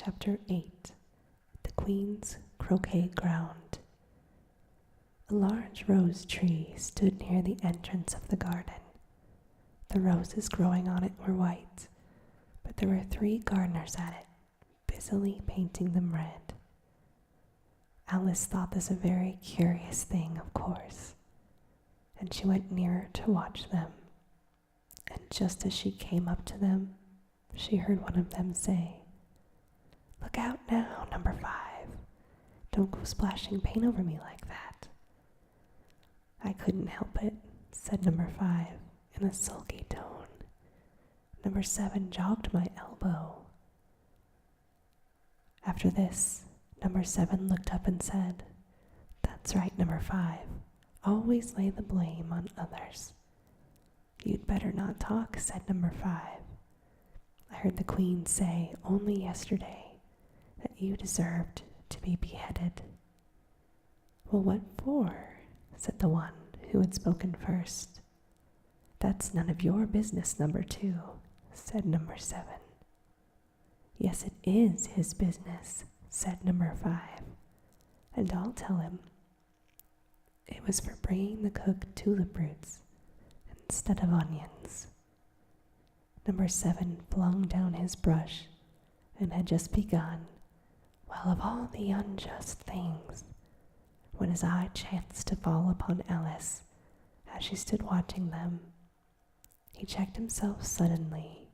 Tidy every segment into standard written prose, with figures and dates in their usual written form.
Chapter 8. The Queen's Croquet Ground. A large rose tree stood near the entrance of the garden. The roses growing on it were white, but there were 3 gardeners at it, busily painting them red. Alice thought this a very curious thing, of course, and she went nearer to watch them. And just as she came up to them, she heard one of them say, "Look out now, number 5. Don't go splashing paint over me like that." "I couldn't help it," said number 5 in a sulky tone. "Number 7 jogged my elbow." After this, number 7 looked up and said, "That's right, number 5. Always lay the blame on others." "You'd better not talk," said number 5. "I heard the Queen say only yesterday that you deserved to be beheaded." "Well, what for?" said the one who had spoken first. "That's none of your business, number 2, said number 7. "Yes, it is his business," said number 5, "and I'll tell him. It was for bringing the cook tulip roots instead of onions." Number 7 flung down his brush and had just begun, "Well, of all the unjust things," when his eye chanced to fall upon Alice as she stood watching them. He checked himself suddenly.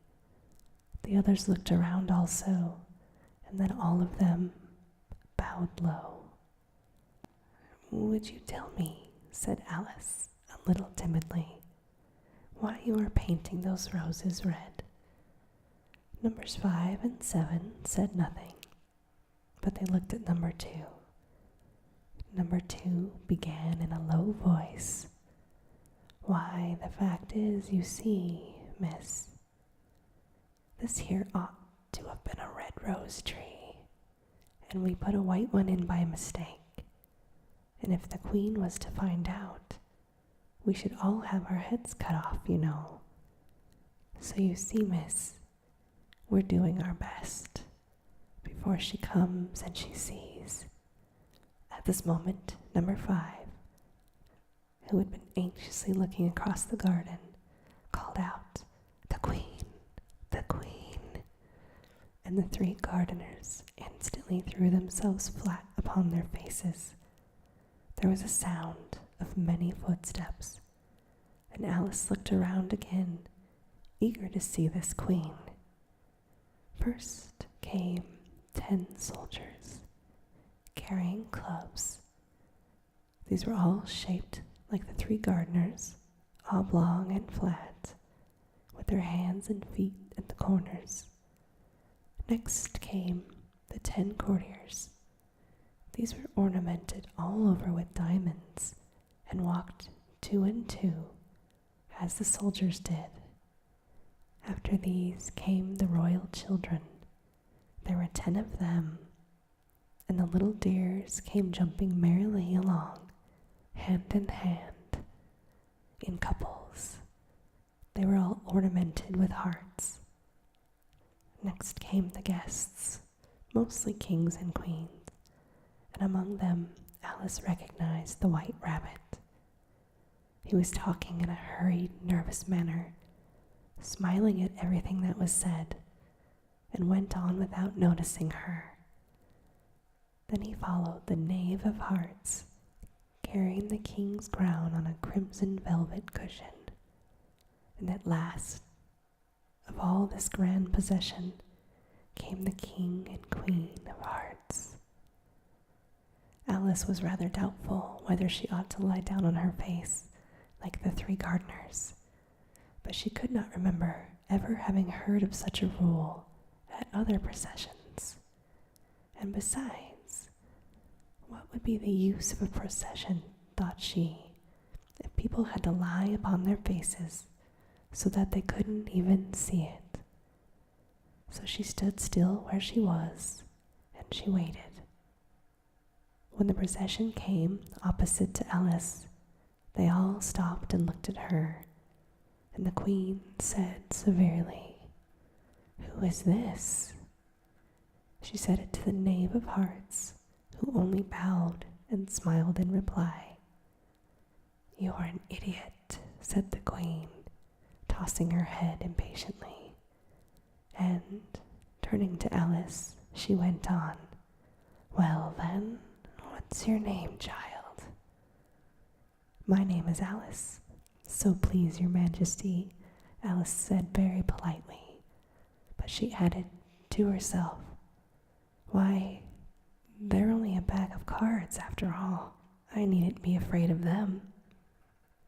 The others looked around also, and then all of them bowed low. "Would you tell me," said Alice, a little timidly, "why you are painting those roses red?" Numbers 5 and 7 said nothing, but they looked at number 2. Number 2 began in a low voice, "Why, the fact is, you see, miss, this here ought to have been a red rose tree, and we put a white one in by mistake, and if the Queen was to find out, we should all have our heads cut off, you know. So you see, miss, we're doing our best before she comes and she sees." At this moment, number 5, who had been anxiously looking across the garden, called out, "The Queen! The Queen!" And the 3 gardeners instantly threw themselves flat upon their faces. There was a sound of many footsteps, and Alice looked around again, eager to see this Queen. First came 10 soldiers, carrying clubs. These were all shaped like the 3 gardeners, oblong and flat, with their hands and feet at the corners. Next came the 10 courtiers. These were ornamented all over with diamonds and walked 2 and 2, as the soldiers did. After these came the royal children. There were 10 of them, and the little dears came jumping merrily along, hand in hand, in couples. They were all ornamented with hearts. Next came the guests, mostly kings and queens, and among them Alice recognized the White Rabbit. He was talking in a hurried, nervous manner, smiling at everything that was said, and went on without noticing her. Then he followed the Knave of Hearts, carrying the king's crown on a crimson velvet cushion. And at last, of all this grand procession, came the King and Queen of Hearts. Alice was rather doubtful whether she ought to lie down on her face like the 3 gardeners, but she could not remember ever having heard of such a rule at other processions. And besides, what would be the use of a procession, thought she, if people had to lie upon their faces so that they couldn't even see it? So she stood still where she was, and she waited. When the procession came opposite to Alice, they all stopped and looked at her, and the Queen said severely, "Who is this?" She said it to the knave of hearts, who only bowed and smiled in reply. "You are an idiot," said the queen, tossing her head impatiently. And, turning to Alice, she went on, "Well then, what's your name, child?" "My name is Alice, so please your majesty," Alice said very politely, but she added to herself, "Why, they're only a pack of cards after all. I needn't be afraid of them."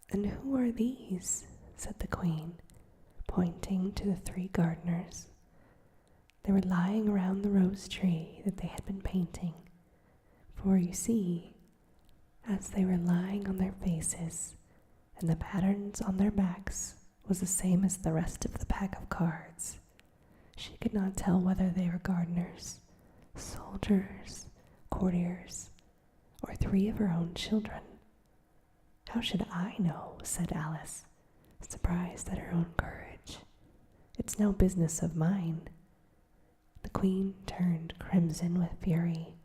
"And who are these?" said the queen, pointing to the 3 gardeners. They were lying around the rose tree that they had been painting, for you see, as they were lying on their faces, and the patterns on their backs was the same as the rest of the pack of cards, she could not tell whether they were gardeners, soldiers, courtiers, or 3 of her own children. "How should I know?" said Alice, surprised at her own courage. "It's no business of mine." The queen turned crimson with fury,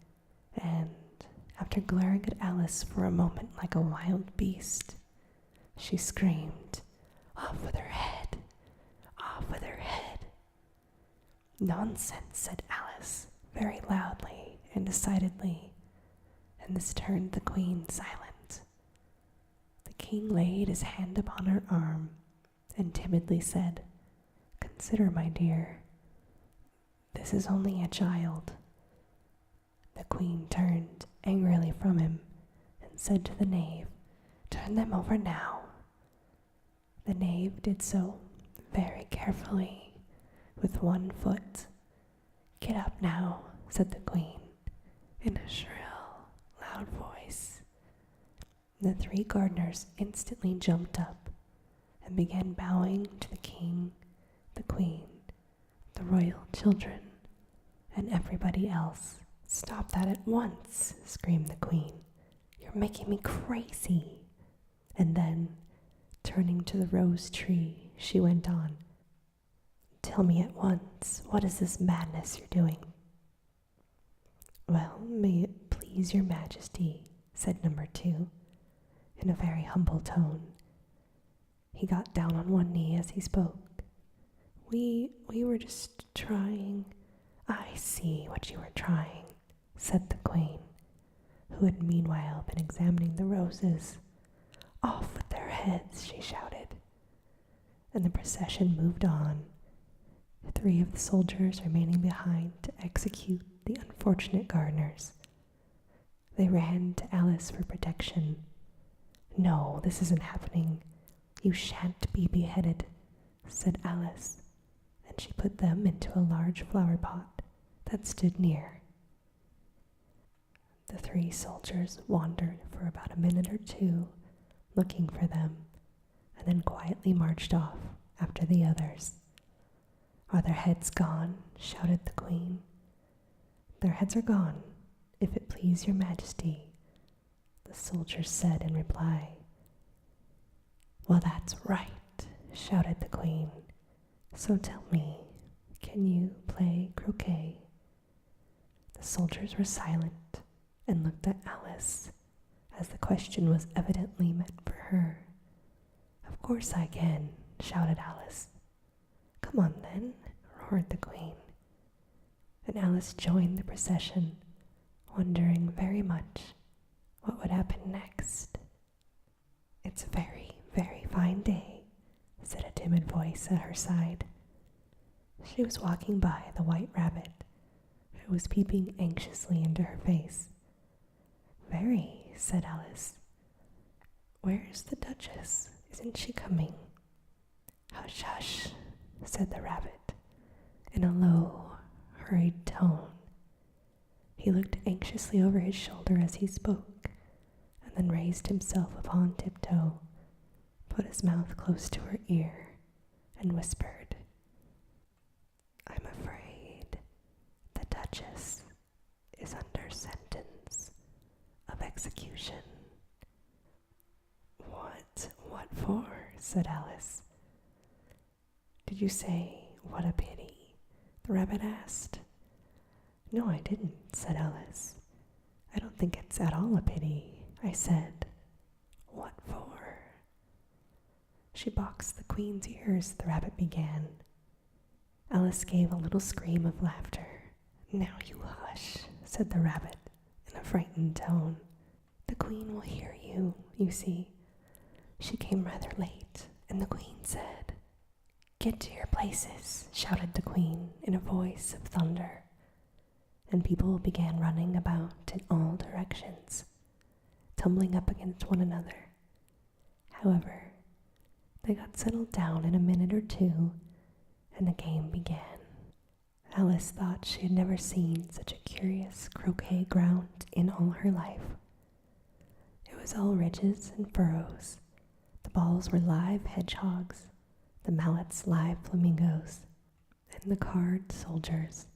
and, after glaring at Alice for a moment like a wild beast, she screamed, "Off with her head! Off with her head!" "Nonsense," said Alice, very loudly and decidedly, and this turned the queen silent. The king laid his hand upon her arm and timidly said, "Consider, my dear, this is only a child." The queen turned angrily from him and said to the knave, "Turn them over now." The knave did so very carefully with 1 foot. "Get up now," said the queen in a shrill, loud voice. The 3 gardeners instantly jumped up and began bowing to the king, the queen, the royal children, and everybody else. "Stop that at once," screamed the queen. "You're making me crazy." And then, turning to the rose tree, she went on, "Tell me at once, what is this madness you're doing?" "Well, may it please your majesty," said number 2, in a very humble tone. He got down on 1 knee as he spoke. We were just trying." "I see what you were trying," said the queen, who had meanwhile been examining the roses. "Off with their heads," she shouted. And the procession moved on, 3 of the soldiers remaining behind to execute the unfortunate gardeners. They ran to Alice for protection. "No, this isn't happening. You shan't be beheaded," said Alice, and she put them into a large flower pot that stood near. The 3 soldiers wandered for about a minute or 2, looking for them, and then quietly marched off after the others. "Are their heads gone?" shouted the queen. "Their heads are gone, if it please your majesty," the soldiers said in reply. "Well, that's right," shouted the queen. "So tell me, can you play croquet?" The soldiers were silent and looked at Alice, as the question was evidently meant for her. "Of course I can," shouted Alice. "Come on then," roared the queen. And Alice joined the procession, wondering very much what would happen next. "It's a very, very fine day," said a timid voice at her side. She was walking by the white rabbit, who was peeping anxiously into her face. "Very," said Alice. "Where's the Duchess? Isn't she coming?" "Hush, hush," said the rabbit, in a low, hurried tone. He looked anxiously over his shoulder as he spoke, and then raised himself upon tiptoe, put his mouth close to her ear, and whispered, "I'm afraid the Duchess is under sentence of execution." What for?" said Alice. "Did you say, 'what a pity'?" the rabbit asked. No, I didn't, said Alice. I don't think it's at all a pity, I said. What for? She boxed the Queen's ears, the rabbit began. Alice gave a little scream of laughter. Now you hush, said the rabbit in a frightened tone. The Queen will hear you, you see. She came rather late, and the Queen said, Get to your places, shouted the Queen in a voice of thunder, and people began running about in all directions, tumbling up against one another. However, they got settled down in a minute or two, and the game began. Alice thought she had never seen such a curious croquet ground in all her life. It was all ridges and furrows. The balls were live hedgehogs, the mallets live flamingos, and the card soldiers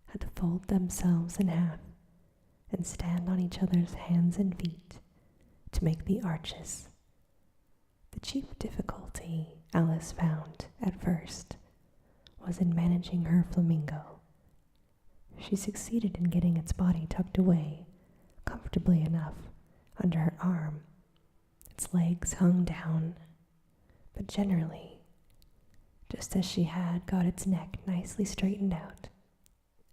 had to fold themselves in half and stand on each other's hands and feet to make the arches. The chief difficulty Alice found at first was in managing her flamingo. She succeeded in getting its body tucked away comfortably enough under her arm. Its legs hung down, but generally, just as she had got its neck nicely straightened out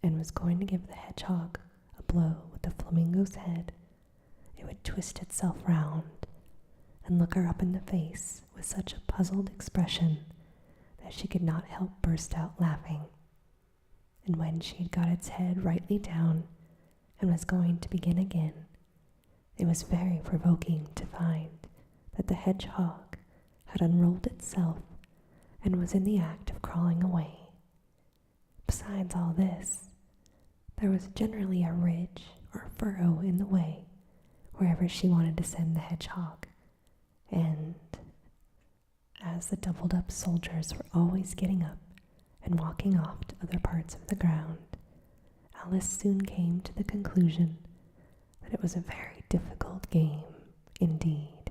and was going to give the hedgehog a blow with the flamingo's head, it would twist itself round and look her up in the face with such a puzzled expression that she could not help burst out laughing. And when she had got its head rightly down and was going to begin again, it was very provoking to find that the hedgehog had unrolled itself and was in the act of crawling away. Besides all this, there was generally a ridge or furrow in the way wherever she wanted to send the hedgehog, and as the doubled-up soldiers were always getting up and walking off to other parts of the ground, Alice soon came to the conclusion that it was a very difficult game indeed.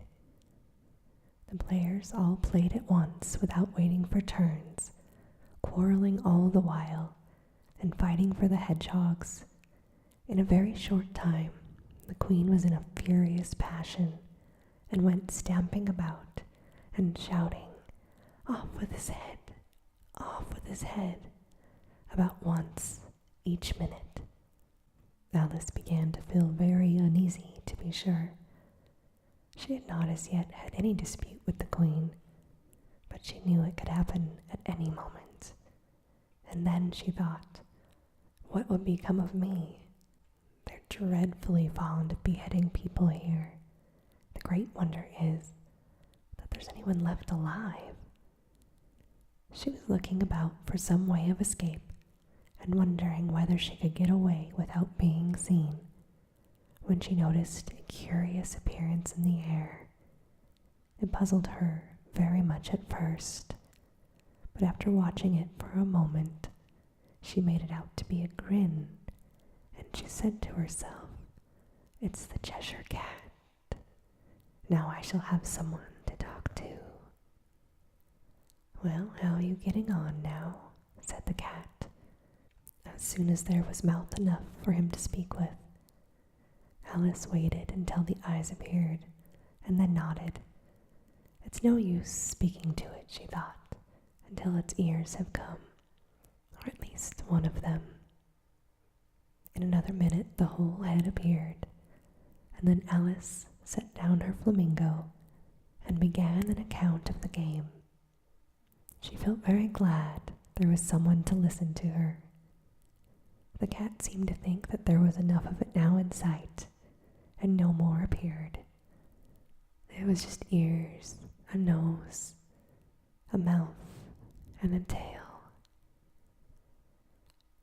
The players all played at once without waiting for turns, quarreling all the while and fighting for the hedgehogs. In a very short time, the Queen was in a furious passion and went stamping about and shouting, Off with his head, off with his head, about once each minute. Alice began to feel very uneasy, to be sure. She had not as yet had any dispute with the Queen, but she knew it could happen at any moment. And then she thought, what would become of me? They're dreadfully fond of beheading people here. The great wonder is that there's anyone left alive. She was looking about for some way of escape and wondering whether she could get away without being seen, when she noticed a curious appearance in the air. It puzzled her very much at first, but after watching it for a moment, she made it out to be a grin, and she said to herself, It's the Cheshire Cat. Now I shall have someone to talk to. Well, how are you getting on now? Said the cat, as soon as there was mouth enough for him to speak with. Alice waited until the eyes appeared, and then nodded. It's no use speaking to it, she thought, until its ears have come, or at least one of them. In another minute the whole head appeared, and then Alice set down her flamingo and began an account of the game. She felt very glad there was someone to listen to her. The cat seemed to think that there was enough of it now in sight, and no more appeared. There was just ears, a nose, a mouth, and a tail.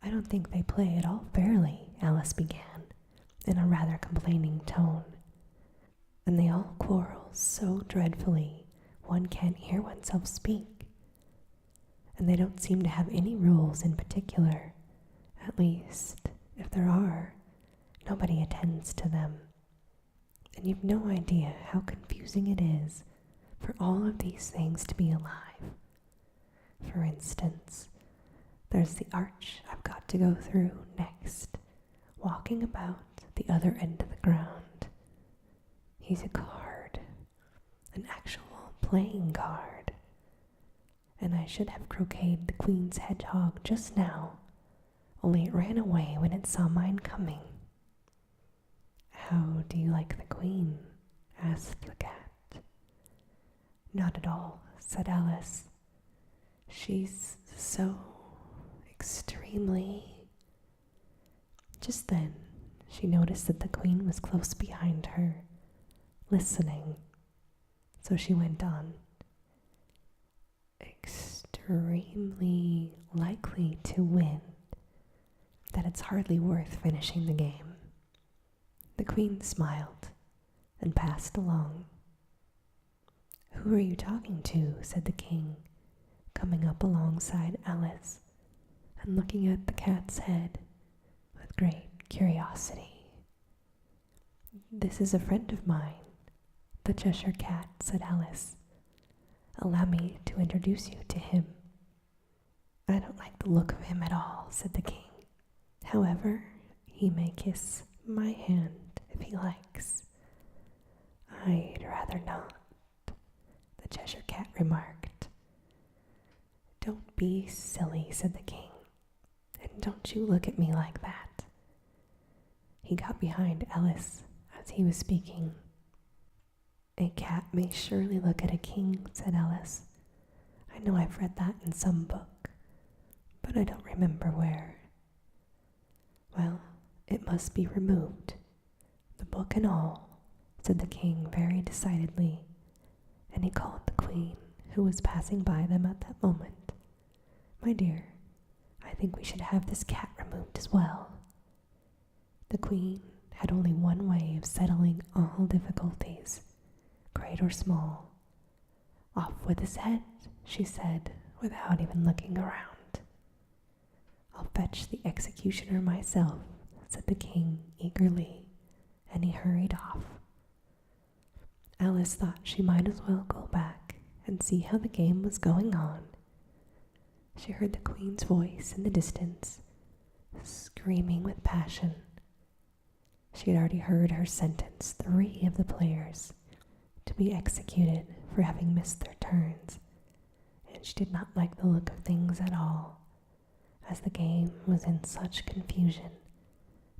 I don't think they play at all fairly, Alice began, in a rather complaining tone. And they all quarrel so dreadfully one can't hear oneself speak. And they don't seem to have any rules in particular. At least, if there are, nobody attends to them. And you've no idea how confusing it is for all of these things to be alive. For instance, there's the arch I've got to go through next, walking about the other end of the ground. He's a card, an actual playing card. And I should have croqueted the queen's hedgehog just now, only it ran away when it saw mine coming. How do you like the queen? Asked the cat. Not at all, said Alice. She's so extremely... Just then, she noticed that the queen was close behind her, listening. So she went on. Extremely likely to win, that it's hardly worth finishing the game. The queen smiled and passed along. Who are you talking to? Said the king, coming up alongside Alice and looking at the cat's head with great curiosity. This is a friend of mine, the Cheshire Cat, said Alice. Allow me to introduce you to him. I don't like the look of him at all, said the king. However, he may kiss my hand if he likes. I'd rather not, the Cheshire Cat remarked. Don't be silly, said the king, and don't you look at me like that. He got behind Alice as he was speaking. A cat may surely look at a king, said Alice. I know I've read that in some book, but I don't remember where. Well, it must be removed, the book and all, said the king very decidedly, and he called the queen, who was passing by them at that moment. My dear, I think we should have this cat removed as well. The queen had only one way of settling all difficulties, great or small. Off with his head, she said, without even looking around. I'll fetch the executioner myself, said the king eagerly, and he hurried off. Alice thought she might as well go back and see how the game was going on. She heard the queen's voice in the distance, screaming with passion. She had already heard her sentence 3 of the players to be executed for having missed their turns, and she did not like the look of things at all, as the game was in such confusion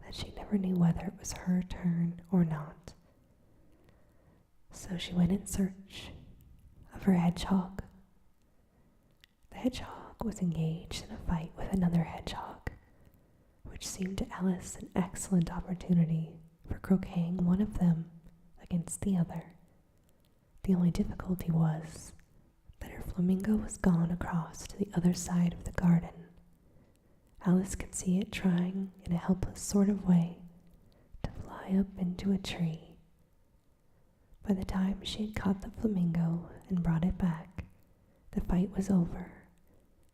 that she never knew whether it was her turn or not. So she went in search of her hedgehog. The hedgehog was engaged in a fight with another hedgehog, which seemed to Alice an excellent opportunity for croqueting one of them against the other. The only difficulty was that her flamingo was gone across to the other side of the garden. Alice could see it trying in a helpless sort of way to fly up into a tree. By the time she had caught the flamingo and brought it back, the fight was over,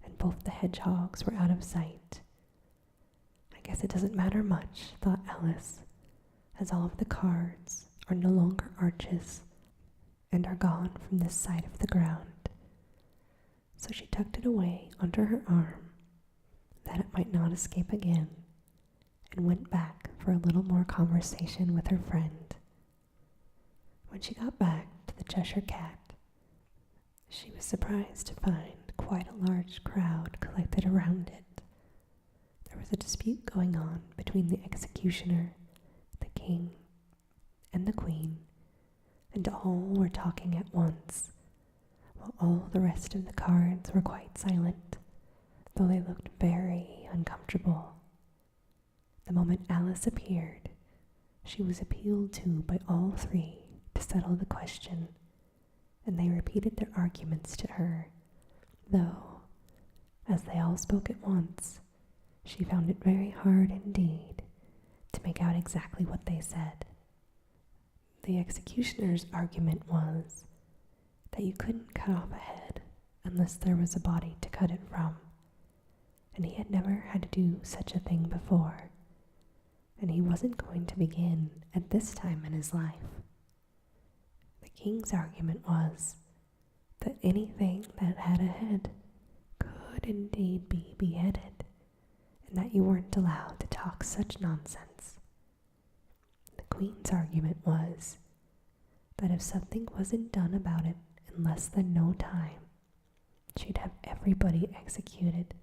and both the hedgehogs were out of sight. I guess it doesn't matter much, thought Alice, as all of the cards are no longer arches and are gone from this side of the ground. So she tucked it away under her arm, that it might not escape again, and went back for a little more conversation with her friend. When she got back to the Cheshire Cat, she was surprised to find quite a large crowd collected around it. There was a dispute going on between the executioner, the king, and the queen, and all were talking at once, while all the rest of the cards were quite silent, though they looked very uncomfortable. The moment Alice appeared, she was appealed to by all 3 to settle the question, and they repeated their arguments to her, though, as they all spoke at once, she found it very hard indeed to make out exactly what they said. The executioner's argument was that you couldn't cut off a head unless there was a body to cut it from, and he had never had to do such a thing before, and he wasn't going to begin at this time in his life. The king's argument was that anything that had a head could indeed be beheaded, and that you weren't allowed to talk such nonsense. queen's argument was that if something wasn't done about it in less than no time, she'd have everybody executed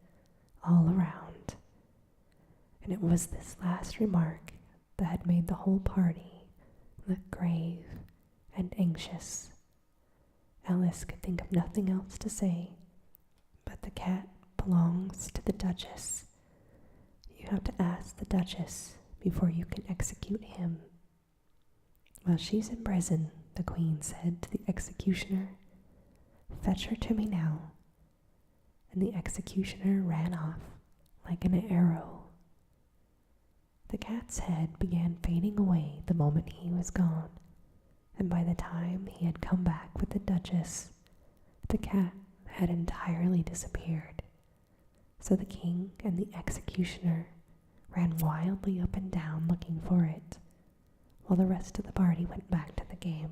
all around. And it was this last remark that had made the whole party look grave and anxious. Alice could think of nothing else to say, but the cat belongs to the Duchess. You have to ask the Duchess before you can execute him. Well, she's in prison, the Queen said to the executioner. Fetch her to me now. And the executioner ran off like an arrow. The cat's head began fading away the moment he was gone, and by the time he had come back with the Duchess, the cat had entirely disappeared. So the king and the executioner ran wildly up and down looking for it, while the rest of the party went back to the game.